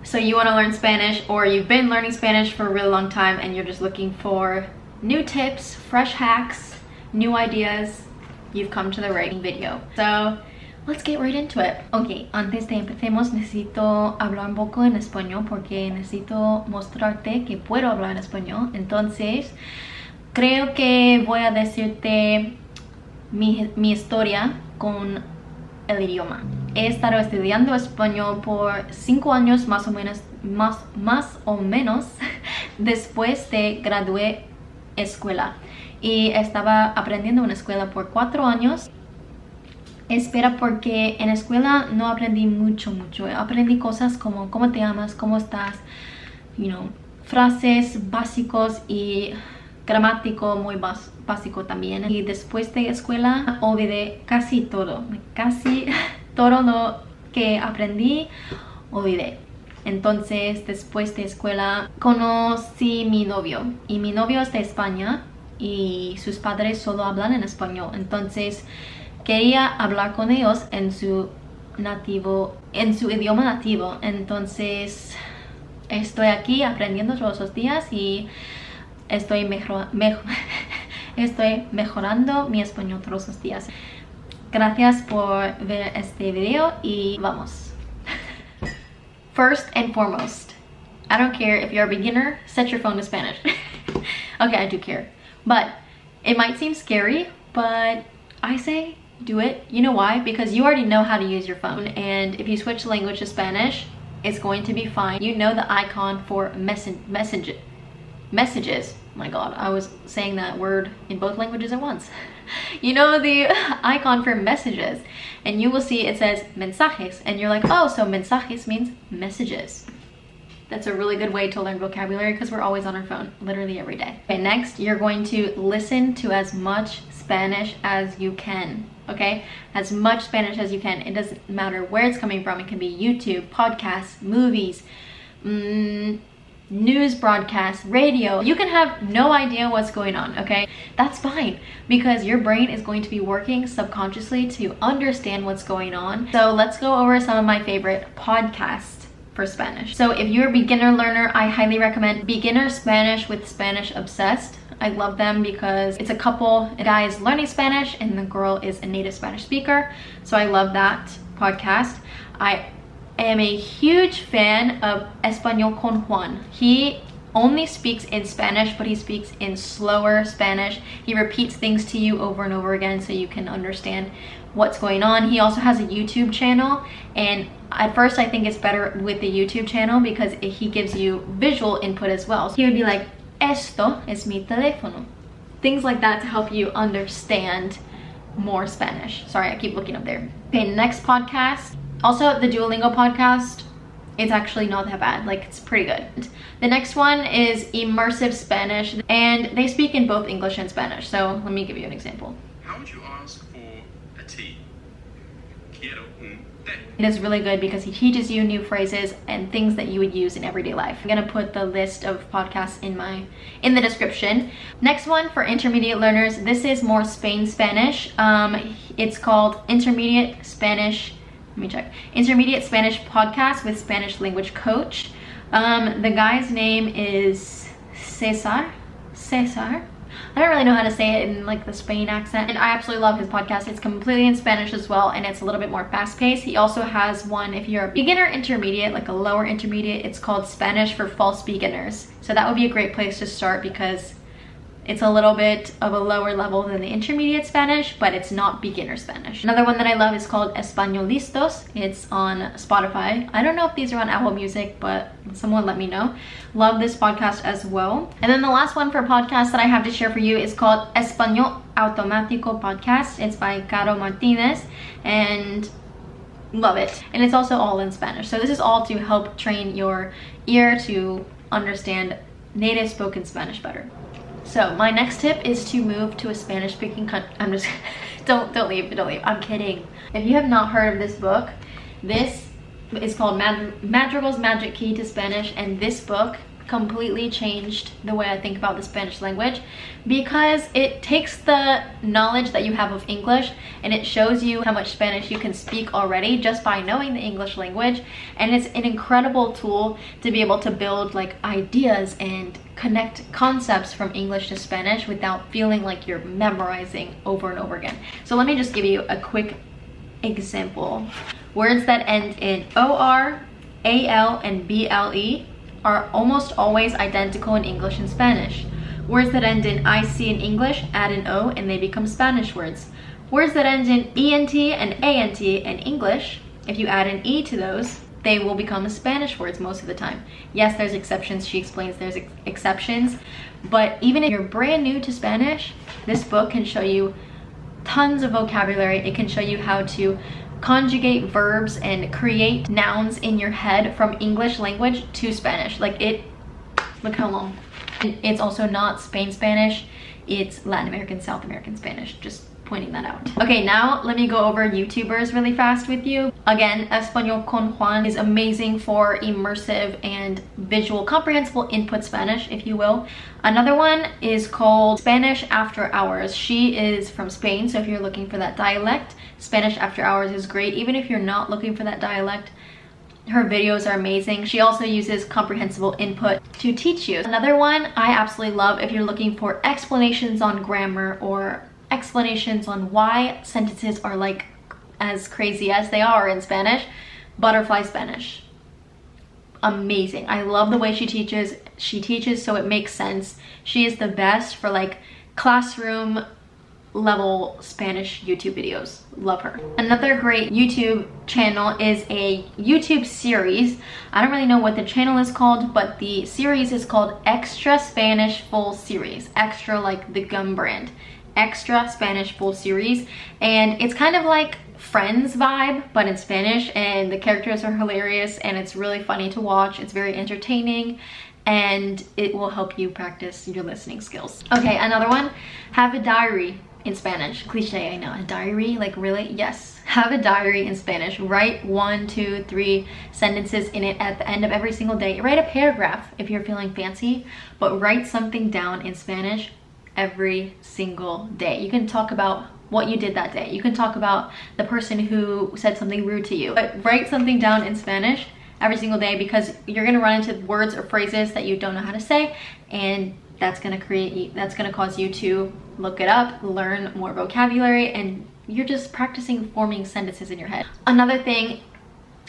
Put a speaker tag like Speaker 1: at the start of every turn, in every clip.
Speaker 1: So you want to learn Spanish, or you've been learning Spanish for a really long time and you're just looking for new tips, fresh hacks, new ideas, you've come to the right video. So let's get right into it. Ok, antes de empecemos necesito hablar un poco en español porque necesito mostrarte que puedo hablar en español. Entonces creo que voy a decirte mi historia con el idioma. He estado estudiando español por 5 años más o menos después de gradué escuela, y estaba aprendiendo en una escuela por 4 años. Espera, porque en escuela no aprendí mucho. Aprendí cosas como cómo te llamas, cómo estás, frases básicos y gramático muy básico también. Y después de escuela olvidé casi todo lo que aprendí, olvidé. Entonces después de escuela conocí mi novio, y mi novio es de España y sus padres solo hablan en español. Entonces quería hablar con ellos en su idioma nativo. Entonces estoy aquí aprendiendo todos los días y estoy mejorando mi español todos los días. Gracias por ver este video y vamos. First and foremost, I don't care if you're a beginner, set your phone to Spanish. Okay, I do care. But it might seem scary, but I say do it. You know why? Because you already know how to use your phone, and if you switch language to Spanish, it's going to be fine. You know the icon for messages. My god, I was saying that word in both languages at once. You know the icon for messages, and you will see it says mensajes, and you're like, oh, so mensajes means messages. That's a really good way to learn vocabulary because we're always on our phone literally every day. Okay, next you're going to listen to as much Spanish as you can. Okay, as much Spanish as you can. It doesn't matter where it's coming from. It can be YouTube, podcasts, movies, news broadcasts, radio. You can have no idea what's going on, okay? That's fine, because your brain is going to be working subconsciously to understand what's going on. So let's go over some of my favorite podcasts for Spanish. So if you're a beginner learner, I highly recommend Beginner Spanish with Spanish Obsessed. I love them because it's a couple guys learning Spanish and the girl is a native Spanish speaker. So I love that podcast. I am a huge fan of Español con Juan. He only speaks in Spanish, but he speaks in slower Spanish. He repeats things to you over and over again so you can understand what's going on. He also has a YouTube channel, and at first I think it's better with the YouTube channel because he gives you visual input as well. So he would be like, esto es mi teléfono. Things like that to help you understand more Spanish. Sorry, I keep looking up there. Okay, next podcast. Also, the Duolingo podcast, it's actually not that bad. Like, it's pretty good. The next one is Immersive Spanish, and they speak in both English and Spanish. So let me give you an example.
Speaker 2: How would you ask for a tea? Quiero un té.
Speaker 1: It is really good because he teaches you new phrases and things that you would use in everyday life. I'm gonna put the list of podcasts in the description. Next one for intermediate learners, this is more Spain Spanish. It's called Intermediate Spanish. Let me check. Intermediate Spanish Podcast with Spanish Language Coach. The guy's name is Cesar. I don't really know how to say it in like the Spain accent, and I absolutely love his podcast. It's completely in Spanish as well, and it's a little bit more fast-paced. He also has one if you're a beginner intermediate, like a lower intermediate. It's called Spanish for False Beginners. So that would be a great place to start because it's a little bit of a lower level than the intermediate Spanish, but it's not beginner Spanish. Another one that I love is called Españolistos. It's on Spotify. I don't know if these are on Apple Music, but someone let me know. Love this podcast as well. And then the last one for podcast that I have to share for you is called Español Automático Podcast. It's by Caro Martinez, and love it. And it's also all in Spanish. So this is all to help train your ear to understand native spoken Spanish better. So my next tip is to move to a Spanish speaking country. I'm just, don't leave, I'm kidding. If you have not heard of this book, this is called Madrigal's Magic Key to Spanish, and this book completely changed the way I think about the Spanish language, because it takes the knowledge that you have of English and it shows you how much Spanish you can speak already just by knowing the English language. And it's an incredible tool to be able to build like ideas and connect concepts from English to Spanish without feeling like you're memorizing over and over again. So let me just give you a quick example. Words that end in OR, AL, and BLE are almost always identical in English and Spanish. Words that end in IC in English add an O and they become Spanish words. Words that end in ENT and ANT in English, if you add an E to those, they will become Spanish words most of the time. Yes, there's exceptions. She explains there's exceptions, but even if you're brand new to Spanish, this book can show you tons of vocabulary. It can show you how to conjugate verbs and create nouns in your head from English language to Spanish. Like it, look how long. It's also not Spain Spanish, it's Latin American, South American Spanish, just pointing that out. Okay, now let me go over YouTubers really fast with you. Again, Español con Juan is amazing for immersive and visual comprehensible input Spanish, if you will. Another one is called Spanish After Hours. She is from Spain, so if you're looking for that dialect, Spanish After Hours is great. Even if you're not looking for that dialect, her videos are amazing. She also uses comprehensible input to teach you. Another one I absolutely love if you're looking for explanations on grammar or explanations on why sentences are like as crazy as they are in Spanish, Butterfly Spanish. Amazing. I love the way she teaches. She teaches so it makes sense. She is the best for like classroom level Spanish YouTube videos. Love her. Another great YouTube channel is a YouTube series. I don't really know what the channel is called, but the series is called Extra Spanish Full Series. Extra like the gum brand. Extra Spanish Full Series, and it's kind of like Friends vibe but in Spanish, and the characters are hilarious and it's really funny to watch. It's very entertaining and it will help you practice your listening skills. Okay, another one, have a diary in Spanish. Cliche, I know. A diary? Like really? Yes. Have a diary in Spanish. Write 1, 2, 3 sentences in it at the end of every single day. Write a paragraph if you're feeling fancy, but write something down in Spanish every single day. You can talk about what you did that day. You can talk about the person who said something rude to you. But write something down in Spanish every single day, because you're gonna run into words or phrases that you don't know how to say, and that's gonna cause you to look it up, learn more vocabulary, and you're just practicing forming sentences in your head. Another thing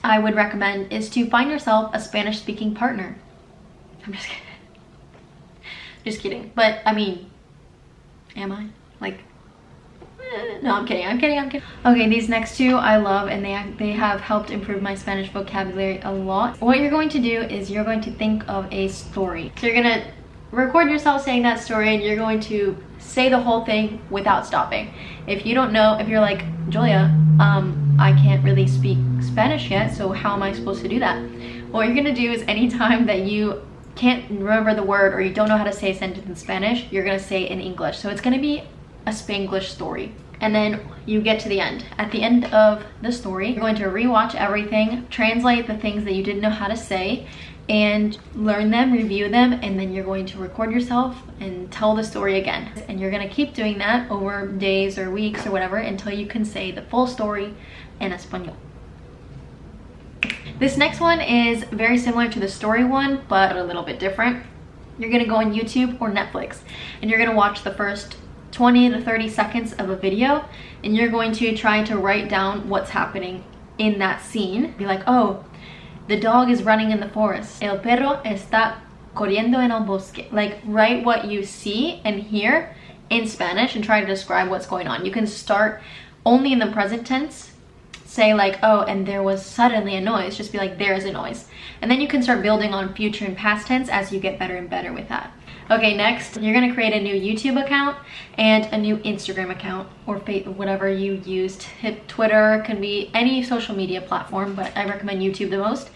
Speaker 1: I would recommend is to find yourself a Spanish speaking partner. I'm just kidding. Just kidding. But I mean, am I? Like, no, I'm kidding. Okay, these next two I love, and they have helped improve my Spanish vocabulary a lot. What you're going to do is you're going to think of a story. So you're gonna record yourself saying that story, and you're going to say the whole thing without stopping. If you don't know, if you're like, Julia, I can't really speak Spanish yet, so how am I supposed to do that? What you're gonna do is anytime that you can't remember the word or you don't know how to say a sentence in Spanish, you're gonna say it in English. So it's gonna be a Spanglish story. And then you get to the end. At the end of the story, you're going to rewatch everything, translate the things that you didn't know how to say, and learn them, review them, and then you're going to record yourself and tell the story again. And you're gonna keep doing that over days or weeks or whatever until you can say the full story in Espanol. This next one is very similar to the story one, but a little bit different. You're gonna go on YouTube or Netflix, and you're gonna watch the first 20 to 30 seconds of a video, and you're going to try to write down what's happening in that scene. Be like, oh, the dog is running in the forest. El perro está corriendo en el bosque. Like, write what you see and hear in Spanish and try to describe what's going on. You can start only in the present tense. Say like, oh, and there was suddenly a noise. Just be like, there is a noise. And then you can start building on future and past tense as you get better and better with that. Okay, next, you're gonna create a new YouTube account and a new Instagram account, or whatever you used. Twitter, can be any social media platform, but I recommend YouTube the most.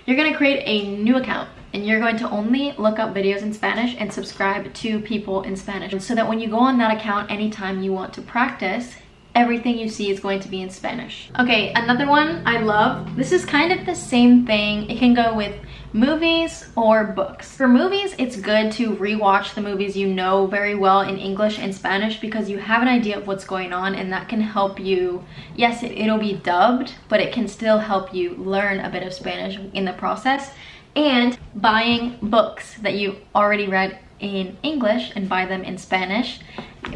Speaker 1: You're gonna create a new account, and you're going to only look up videos in Spanish and subscribe to people in Spanish, so that when you go on that account, anytime you want to practice, everything you see is going to be in Spanish. Okay, another one I love. This is kind of the same thing. It can go with movies or books. For movies, it's good to rewatch the movies you know very well in English and Spanish because you have an idea of what's going on, and that can help you. Yes, it'll be dubbed, but it can still help you learn a bit of Spanish in the process. And buying books that you already read in English and buy them in Spanish,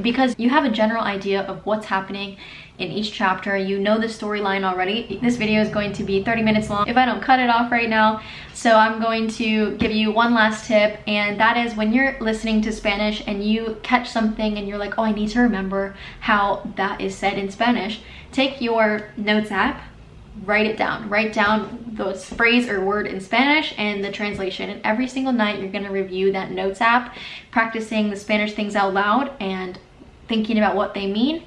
Speaker 1: because you have a general idea of what's happening in each chapter. You know the storyline already. This video is going to be 30 minutes long if I don't cut it off right now. So I'm going to give you one last tip, and that is when you're listening to Spanish and you catch something and you're like, oh, I need to remember how that is said in Spanish, take your notes app, write it down. Write down the phrase or word in Spanish and the translation. And every single night you're gonna review that notes app, practicing the Spanish things out loud and thinking about what they mean.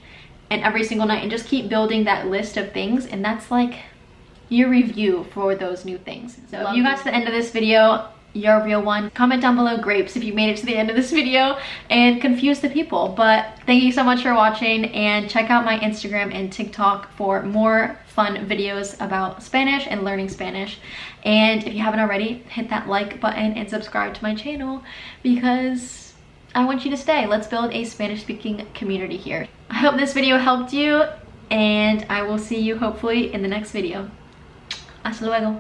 Speaker 1: And every single night, and just keep building that list of things. And that's like your review for those new things. So if you got to the end of this video, you're a real one. Comment down below grapes if you made it to the end of this video and confuse the people. But thank you so much for watching, and check out my Instagram and TikTok for more fun videos about Spanish and learning Spanish. And if you haven't already, hit that like button and subscribe to my channel because I want you to stay. Let's build a Spanish speaking community here. I hope this video helped you, and I will see you hopefully in the next video. Hasta luego.